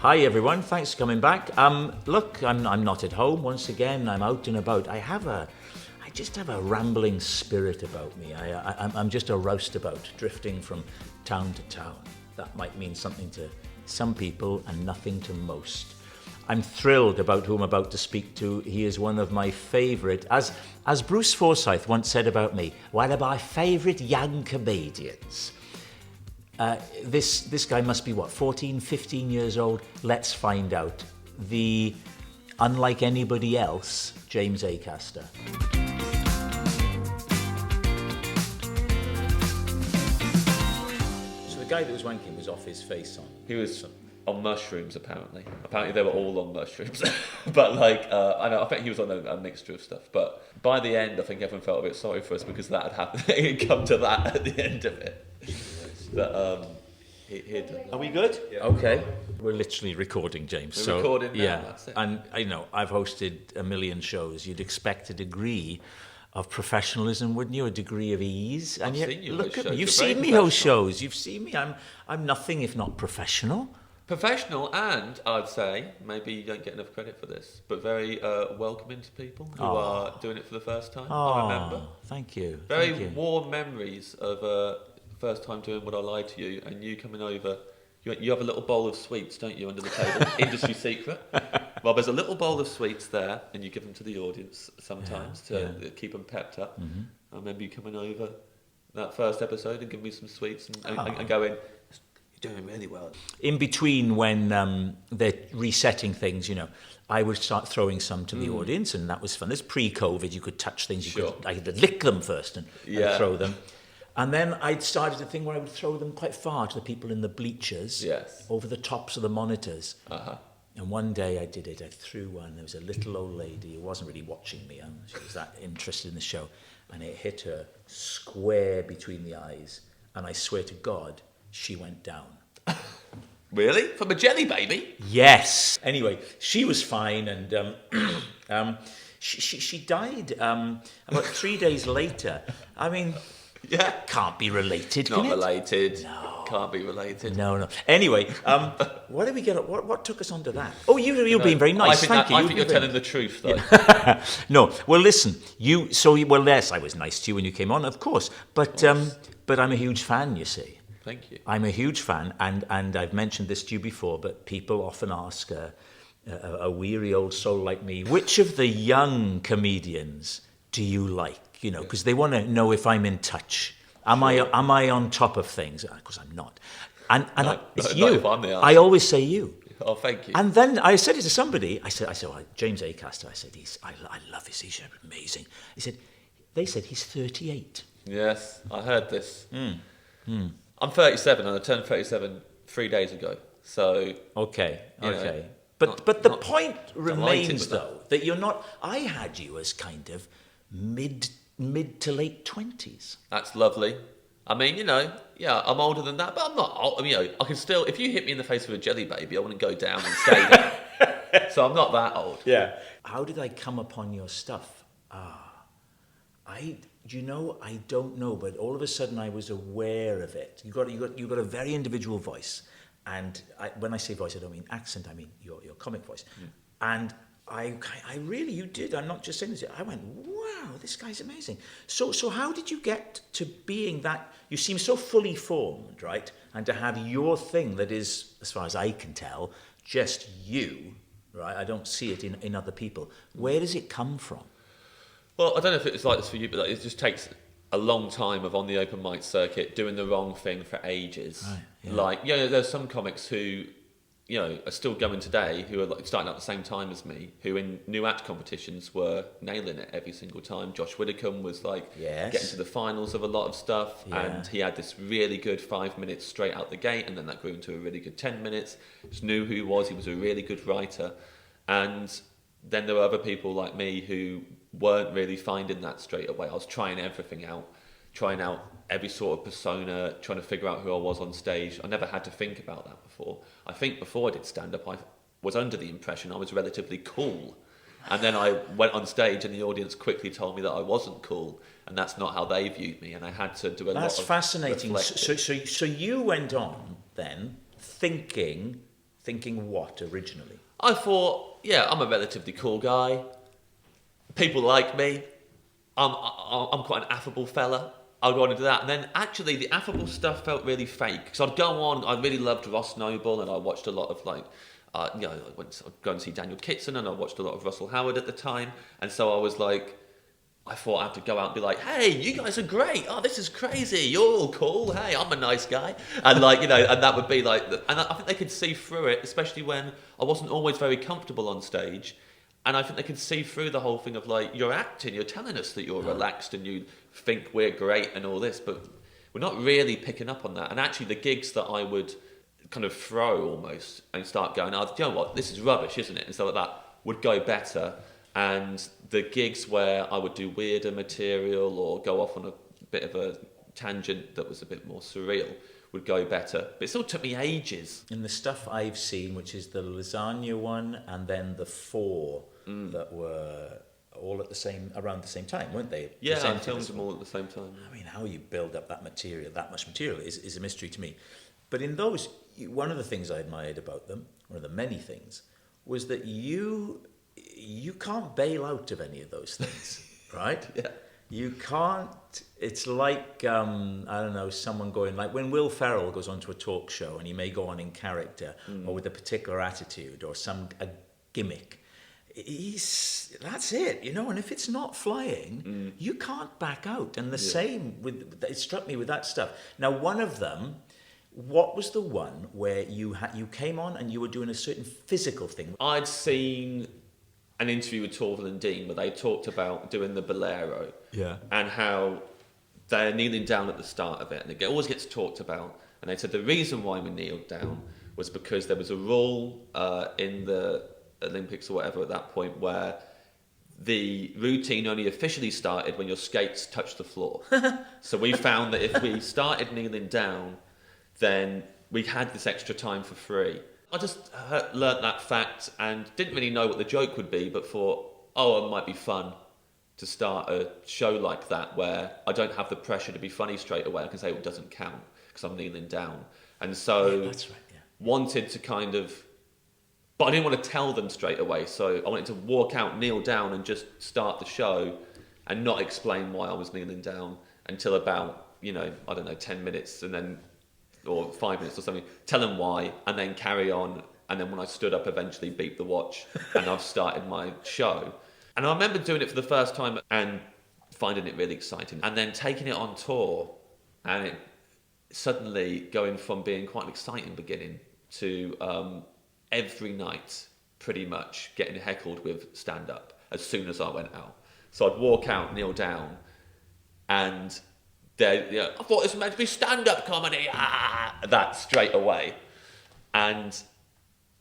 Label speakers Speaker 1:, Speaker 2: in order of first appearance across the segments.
Speaker 1: Hi everyone, thanks for coming back. Look, I'm not at home once again. I'm out and about. I just have a rambling spirit about me. I'm just a roustabout, drifting from town to town. That might mean something to some people and nothing to most. I'm thrilled about who I'm about to speak to. He is one of my favourite, as Bruce Forsyth once said about me, one of my favourite young comedians. This guy must be, 14, 15 years old? Let's find out. The, unlike anybody else, James Acaster. So the guy that was wanking was off his face on.
Speaker 2: He was on mushrooms, apparently. Apparently they were all on mushrooms. But I think he was on a mixture of stuff. But by the end, I think everyone felt a bit sorry for us because that had happened. It had come to that at the end of it. That he'd done.
Speaker 1: Are we good?
Speaker 2: Yeah.
Speaker 1: Okay. We're literally recording, James.
Speaker 2: We're recording now,
Speaker 1: yeah.
Speaker 2: That's it.
Speaker 1: And I've hosted a million shows. You'd expect a degree of professionalism, wouldn't you? A degree of ease. And
Speaker 2: I've
Speaker 1: yet,
Speaker 2: seen you
Speaker 1: look
Speaker 2: host
Speaker 1: at me.
Speaker 2: shows.
Speaker 1: You've
Speaker 2: You're
Speaker 1: seen
Speaker 2: very
Speaker 1: me host
Speaker 2: professional.
Speaker 1: shows. You've seen me. I'm nothing if not professional.
Speaker 2: Professional, and I'd say, maybe you don't get enough credit for this, but very welcoming to people who are doing it for the first time. I remember.
Speaker 1: Thank you.
Speaker 2: Very
Speaker 1: Thank you.
Speaker 2: warm memories of first time doing What I Lied to You, and you coming over. You have a little bowl of sweets, don't you, under the table? Industry secret. Well, there's a little bowl of sweets there, and you give them to the audience sometimes to keep them pepped up. Mm-hmm. I remember you coming over that first episode and giving me some sweets and going, "You're doing really well."
Speaker 1: In between, when they're resetting things, I would start throwing some to the audience, and that was fun. This pre-COVID, you could touch things. I could lick them first and throw them. And then I'd started a thing where I would throw them quite far to the people in the bleachers, over the tops of the monitors. Uh-huh. And one day I did it. I threw one. There was a little old lady who wasn't really watching me. She was that interested in the show. And it hit her square between the eyes. And I swear to God, she went down.
Speaker 2: Really? From a jelly baby?
Speaker 1: Yes. Anyway, she was fine, and she died about 3 days later. I mean...
Speaker 2: Yeah.
Speaker 1: Can't be related,
Speaker 2: Not
Speaker 1: can it?
Speaker 2: related.
Speaker 1: No.
Speaker 2: Can't be related.
Speaker 1: No. Anyway, what did we get? What took us onto that? Oh, you're being very nice. Thank you.
Speaker 2: I think you're telling the truth, though.
Speaker 1: Yeah. No. Well, listen. Yes, I was nice to you when you came on, of course. But I'm a huge fan. You see.
Speaker 2: Thank you.
Speaker 1: I'm a huge fan, and I've mentioned this to you before, but people often ask a weary old soul like me, which of the young comedians do you like? Because they want to know if I'm in touch. Am I on top of things? Of course, I'm not. And it's you. I always say you.
Speaker 2: Oh, thank you.
Speaker 1: And then I said it to somebody. I said, James Acaster. I said, I love his. He's amazing. They said he's 38.
Speaker 2: Yes, I heard this. I'm 37, and I turned 37 3 days ago. So
Speaker 1: okay.
Speaker 2: Know,
Speaker 1: but the point remains, though,
Speaker 2: that.
Speaker 1: that you're not. I had you as kind of mid to late 20s.
Speaker 2: That's lovely. I mean, I'm older than that, but I'm not old. I can still, if you hit me in the face with a jelly baby, I wouldn't go down and stay there. So I'm not that old.
Speaker 1: Yeah. How did I come upon your stuff? I don't know, but all of a sudden I was aware of it. You got a very individual voice, and when I say voice, I don't mean accent. I mean your comic voice, and. I really, you did. I'm not just saying this. I went, wow, this guy's amazing. So how did you get to being that? You seem so fully formed, right? And to have your thing that is, as far as I can tell, just you, right? I don't see it in other people. Where does it come from?
Speaker 2: Well, I don't know if it's like this for you, but it just takes a long time of on the open mic circuit doing the wrong thing for ages. Right, yeah. There's some comics who. Are still going today, who are starting at the same time as me, who in new act competitions were nailing it every single time. Josh Widdicombe was getting to the finals of a lot of stuff, and he had this really good 5 minutes straight out the gate, and then that grew into a really good 10 minutes. Just knew who he was. He was a really good writer. And then there were other people like me who weren't really finding that straight away. I was trying everything out, trying out every sort of persona, trying to figure out who I was on stage. I never had to think about that before. I think before I did stand-up, I was under the impression I was relatively cool. And then I went on stage and the audience quickly told me that I wasn't cool. And that's not how they viewed me. And I had to do a lot of
Speaker 1: That's fascinating.
Speaker 2: reflecting.
Speaker 1: So you went on then thinking Thinking what originally?
Speaker 2: I thought, yeah, I'm a relatively cool guy. People like me. I'm quite an affable fella. I'll go on into that. And then actually the affable stuff felt really fake. Because I'd go on, I really loved Ross Noble, and I watched a lot of I'd go and see Daniel Kitson, and I watched a lot of Russell Howard at the time. And so I was like, I thought I had to go out and be like, hey, you guys are great. Oh, this is crazy. You're all cool. Hey, I'm a nice guy. And and that would be like, and I think they could see through it, especially when I wasn't always very comfortable on stage. And I think they could see through the whole thing of you're acting, you're telling us that you're relaxed and you think we're great and all this, but we're not really picking up on that. And actually the gigs that I would kind of throw almost and start going, oh, you know what, this is rubbish, isn't it? And stuff like that would go better. And the gigs where I would do weirder material or go off on a bit of a tangent that was a bit more surreal would go better. But it still took me ages.
Speaker 1: In the stuff I've seen, which is the lasagna one and then the 4 that were all at around the same time, weren't they?
Speaker 2: Yeah, I filmed them all at the same time.
Speaker 1: I mean, how you build up that much material is a mystery to me. But in those, one of the things I admired about them, one of the many things, was that you can't bail out of any of those things, right?
Speaker 2: Yeah.
Speaker 1: You can't, it's like, I don't know, someone going, like when Will Ferrell goes onto a talk show and he may go on in character or with a particular attitude or a gimmick, that's it, and if it's not flying, you can't back out. And the same it struck me with that stuff. Now, one of them, what was the one where you came on and you were doing a certain physical thing?
Speaker 2: I'd seen an interview with Torval and Dean where they talked about doing the bolero, and how they're kneeling down at the start of it, and it always gets talked about. And they said the reason why we kneeled down was because there was a rule in the Olympics or whatever at that point where the routine only officially started when your skates touched the floor. So we found that if we started kneeling down, then we had this extra time for free. I just learnt that fact and didn't really know what the joke would be, but thought, it might be fun to start a show like that where I don't have the pressure to be funny straight away. I can say it doesn't count because I'm kneeling down. And so
Speaker 1: that's right,
Speaker 2: wanted to kind of, but I didn't want to tell them straight away. So I wanted to walk out, kneel down and just start the show and not explain why I was kneeling down until about, 10 minutes and then or 5 minutes or something, tell them why, and then carry on. And then when I stood up, eventually beat the watch, and I've started my show. And I remember doing it for the first time and finding it really exciting. And then taking it on tour, and it suddenly going from being quite an exciting beginning to every night, pretty much, getting heckled with stand-up as soon as I went out. So I'd walk out, kneel down, and I thought this was meant to be stand-up comedy. That straight away. And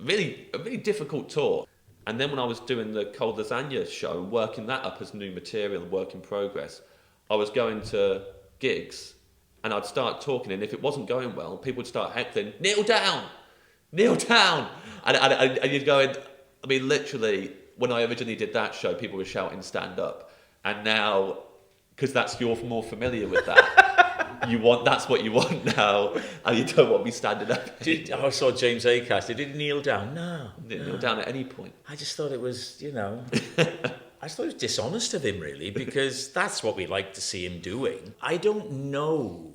Speaker 2: a really difficult tour. And then when I was doing the Cold Lasagna show and working that up as new material, work in progress, I was going to gigs and I'd start talking, and if it wasn't going well, people would start heckling, kneel down. And you'd go in, literally, when I originally did that show, people were shouting stand up. And now, because you're more familiar with that, that's what you want now, and you don't want me standing up.
Speaker 1: I saw James Acaster. Did he kneel down? No.
Speaker 2: Didn't kneel down at any point.
Speaker 1: I just thought it was, I just thought it was dishonest of him, really, because that's what we like to see him doing. I don't know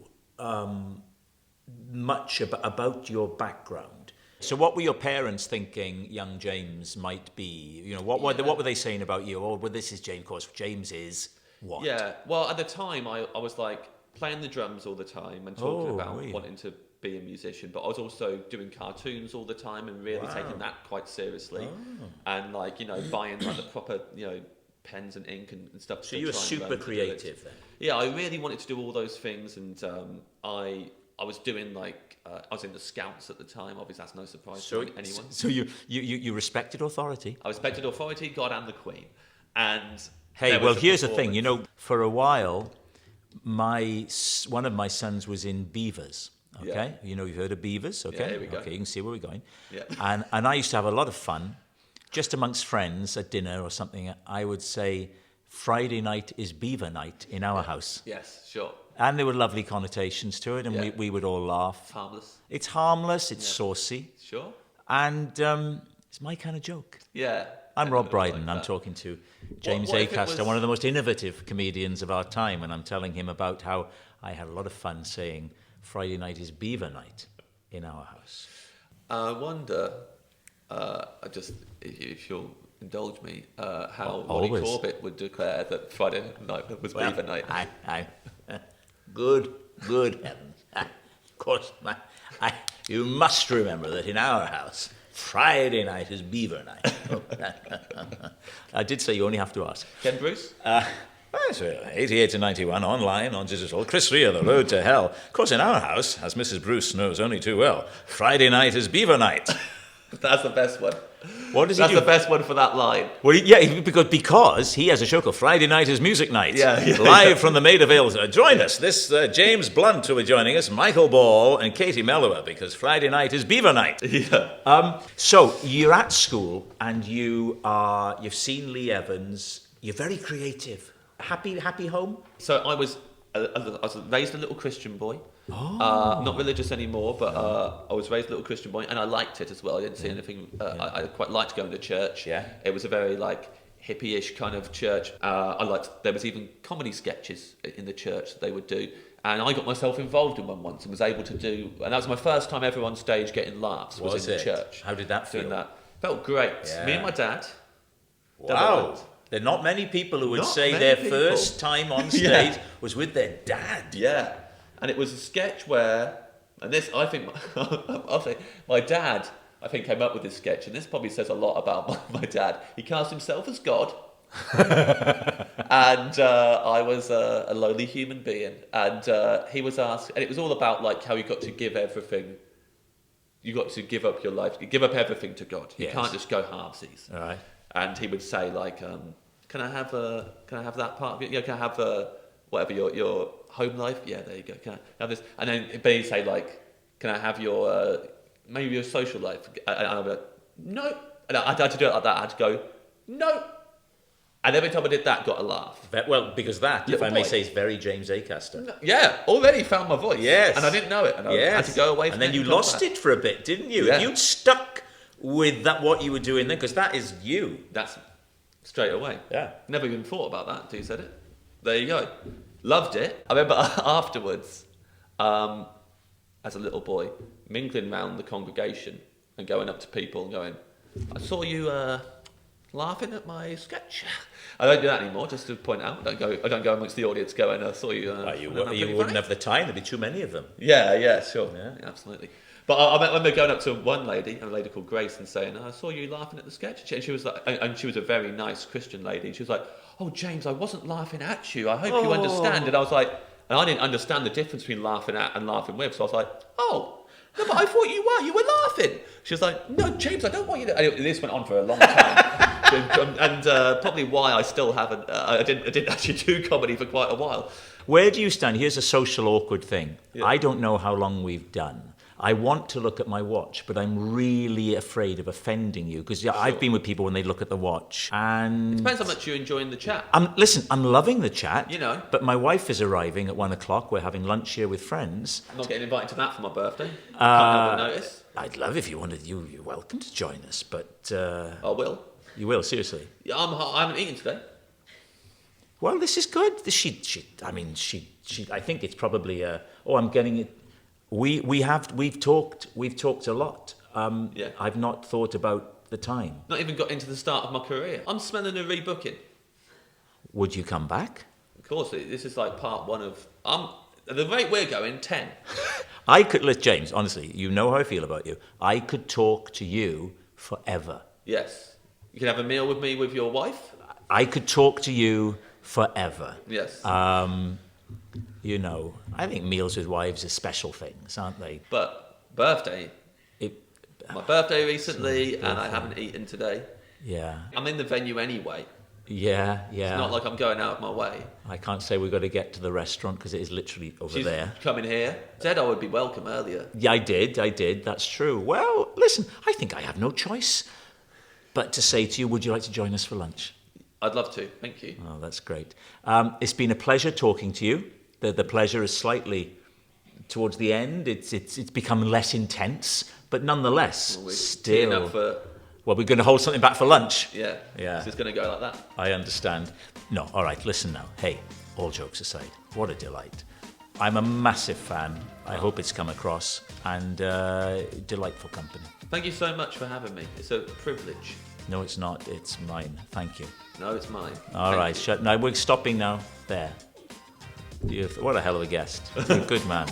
Speaker 1: much about your background. So what were your parents thinking young James might be? What were they saying about you? Oh, well, this is James, of course. James is what?
Speaker 2: Yeah, well, at the time, I was like playing the drums all the time and talking about wanting to be a musician, but I was also doing cartoons all the time and really taking that quite seriously. And buying the proper, pens and ink and stuff.
Speaker 1: So you were super creative then?
Speaker 2: Yeah, I really wanted to do all those things, and I was doing I was in the Scouts at the time. Obviously, that's no surprise to anyone.
Speaker 1: So you respected authority?
Speaker 2: I respected authority, God and the Queen. And
Speaker 1: hey, well, here's the thing. For a while, one of my sons was in Beavers. Okay, you've heard of Beavers. Okay,
Speaker 2: yeah, here we go.
Speaker 1: Okay, you can see where we're going.
Speaker 2: Yeah,
Speaker 1: and I used to have a lot of fun, just amongst friends at dinner or something. I would say Friday night is Beaver Night in our house.
Speaker 2: Yes, sure.
Speaker 1: And there were lovely connotations to it, and we would all laugh.
Speaker 2: Harmless.
Speaker 1: It's harmless. It's saucy.
Speaker 2: Sure.
Speaker 1: And it's my kind of joke.
Speaker 2: Yeah.
Speaker 1: I'm Rob Brydon.
Speaker 2: Like
Speaker 1: I'm
Speaker 2: that.
Speaker 1: talking to James
Speaker 2: What if it
Speaker 1: Acaster,
Speaker 2: was-
Speaker 1: one of the most innovative comedians of our time, and I'm telling him about how I had a lot of fun saying Friday night is Beaver Night in our house.
Speaker 2: I wonder, if you'll indulge me, how Ronnie
Speaker 1: Always.
Speaker 2: Corbett would declare that Friday night was Beaver Night.
Speaker 1: Good heavens. Of course, you must remember that in our house, Friday night is Beaver Night. I did say you only have to ask.
Speaker 2: Ken Bruce?
Speaker 1: 88 to 91, online, on digital. Chris Rea, The Road to Hell. Of course, in our house, as Mrs. Bruce knows only too well, Friday night is Beaver Night.
Speaker 2: That's the best one.
Speaker 1: What does he
Speaker 2: That's
Speaker 1: do?
Speaker 2: the best one for that line.
Speaker 1: Well, because he has a show called Friday Night is Music Night.
Speaker 2: Yeah.
Speaker 1: Live from the Maida Vale. Join us. This James Blunt will be joining us, Michael Ball and Katie Mellower, because Friday night is Beaver Night.
Speaker 2: Yeah.
Speaker 1: So you're at school and you've seen Lee Evans. You're very creative. Happy home?
Speaker 2: So I was raised a little Christian boy. Not religious anymore, but I was raised a little Christian boy, and I liked it as well. I didn't see anything. I quite liked going to church.
Speaker 1: Yeah.
Speaker 2: It was a very hippie-ish kind of church. There was even comedy sketches in the church that they would do, and I got myself involved in one once and was able to do. And that was my first time ever on stage getting laughs. Was in the church.
Speaker 1: How did that feel?
Speaker 2: Doing that felt great.
Speaker 1: Yeah.
Speaker 2: Me and my dad.
Speaker 1: Wow. There are not many people who would
Speaker 2: Not
Speaker 1: say
Speaker 2: many
Speaker 1: their
Speaker 2: people.
Speaker 1: first time on stage
Speaker 2: Yeah.
Speaker 1: was with their dad.
Speaker 2: Yeah, and it was a sketch where, and this I think, I'll say, my dad I think came up with this sketch, and this probably says a lot about my dad. He cast himself as God, and I was a lowly human being, and he was asked, and it was all about how you got to give everything. You got to give up your life, you give up everything to God. You
Speaker 1: Yes.
Speaker 2: can't just go halvesies.
Speaker 1: All right.
Speaker 2: And he would say can I have that part of it? Yeah, can I have whatever your home life? Yeah, there you go. Can I have this? And then he'd say can I have your maybe your social life? And I'd be like, no. And I had to do it like that. I had to go, no. And every time I did that, got a laugh.
Speaker 1: Well, because that, if
Speaker 2: Little
Speaker 1: I may
Speaker 2: boy.
Speaker 1: say, is very James Acaster.
Speaker 2: Yeah, already found my voice.
Speaker 1: Yes.
Speaker 2: And I didn't know it. And I had to go away from
Speaker 1: and then
Speaker 2: it
Speaker 1: you
Speaker 2: come
Speaker 1: lost
Speaker 2: back.
Speaker 1: it for a bit, didn't you?
Speaker 2: Yeah.
Speaker 1: You'd stuck with what you were doing then, because that is you.
Speaker 2: That's straight away.
Speaker 1: Yeah.
Speaker 2: Never even thought about that until you said it. There you go. Loved it. I remember afterwards, as a little boy, mingling around the congregation and going up to people and going, I saw you laughing at my sketch. I don't do that anymore, just to point out. I don't go amongst the audience going, I saw you.
Speaker 1: You wouldn't have the time. There'd be too many of them.
Speaker 2: Yeah, sure.
Speaker 1: Yeah.
Speaker 2: Yeah, absolutely. But I remember going up to one lady, a lady called Grace, and saying, I saw you laughing at the sketch. And she was like, and she was a very nice Christian lady. And she was like, oh, James, I wasn't laughing at you. I hope you understand. And I was like, and I didn't understand the difference between laughing at and laughing with. So I was like, oh, no, but I thought you were laughing. She was like, no, James, I don't want you to. And this went on for a long time. and probably why I still haven't, I didn't actually do comedy for quite a while.
Speaker 1: Where do you stand? Here's a social awkward thing.
Speaker 2: Yeah.
Speaker 1: I don't know how long we've done. I want to look at my watch, but I'm really afraid of offending you, because I've been with people when they look at the watch, and
Speaker 2: Depends how much you're enjoying the chat.
Speaker 1: Listen, I'm loving the chat.
Speaker 2: You know.
Speaker 1: But my wife is arriving at 1:00. We're having lunch here with friends.
Speaker 2: I'm not getting invited to that for my birthday. Can't help but notice.
Speaker 1: I'd love if you wanted. You're welcome to join us, but
Speaker 2: I will.
Speaker 1: you will, seriously.
Speaker 2: Yeah, I haven't eaten today.
Speaker 1: Well, this is good. I think it's probably. I'm getting it. We've talked a lot.
Speaker 2: Yeah.
Speaker 1: I've not thought about the time.
Speaker 2: Not even got into the start of my career. I'm smelling a rebooking.
Speaker 1: Would you come back?
Speaker 2: Of course, this is like part one of. At the rate we're going, 10.
Speaker 1: I could, James, honestly, you know how I feel about you. I could talk to you forever.
Speaker 2: Yes. You can have a meal with me with your wife.
Speaker 1: I could talk to you forever.
Speaker 2: Yes.
Speaker 1: I think meals with wives are special things, aren't they?
Speaker 2: But birthday. My birthday recently, and I haven't eaten today.
Speaker 1: Yeah.
Speaker 2: I'm in the venue anyway.
Speaker 1: Yeah.
Speaker 2: It's not like I'm going out of my way.
Speaker 1: I can't say we've got to get to the restaurant because it is literally over
Speaker 2: She's
Speaker 1: there.
Speaker 2: coming here. Said I would be welcome earlier.
Speaker 1: Yeah, I did. That's true. Well, listen, I think I have no choice but to say to you, would you like to join us for lunch?
Speaker 2: I'd love to. Thank you.
Speaker 1: Oh, that's great. It's been a pleasure talking to you. The pleasure is slightly towards the end, it's become less intense, but nonetheless,
Speaker 2: We're
Speaker 1: still.
Speaker 2: teeing up for,
Speaker 1: Well, we're going to hold something back for lunch.
Speaker 2: yeah.
Speaker 1: Yeah.
Speaker 2: So it's going to go like that.
Speaker 1: I understand. No, all right, listen now. Hey, all jokes aside, what a delight. I'm a massive fan. I hope it's come across, and delightful company.
Speaker 2: Thank you so much for having me. It's a privilege.
Speaker 1: No, it's not. It's mine. Thank you.
Speaker 2: No, it's mine.
Speaker 1: All
Speaker 2: Thank
Speaker 1: right,
Speaker 2: you.
Speaker 1: shut. Now we're stopping now. There. What a hell of a guest. You're a good man.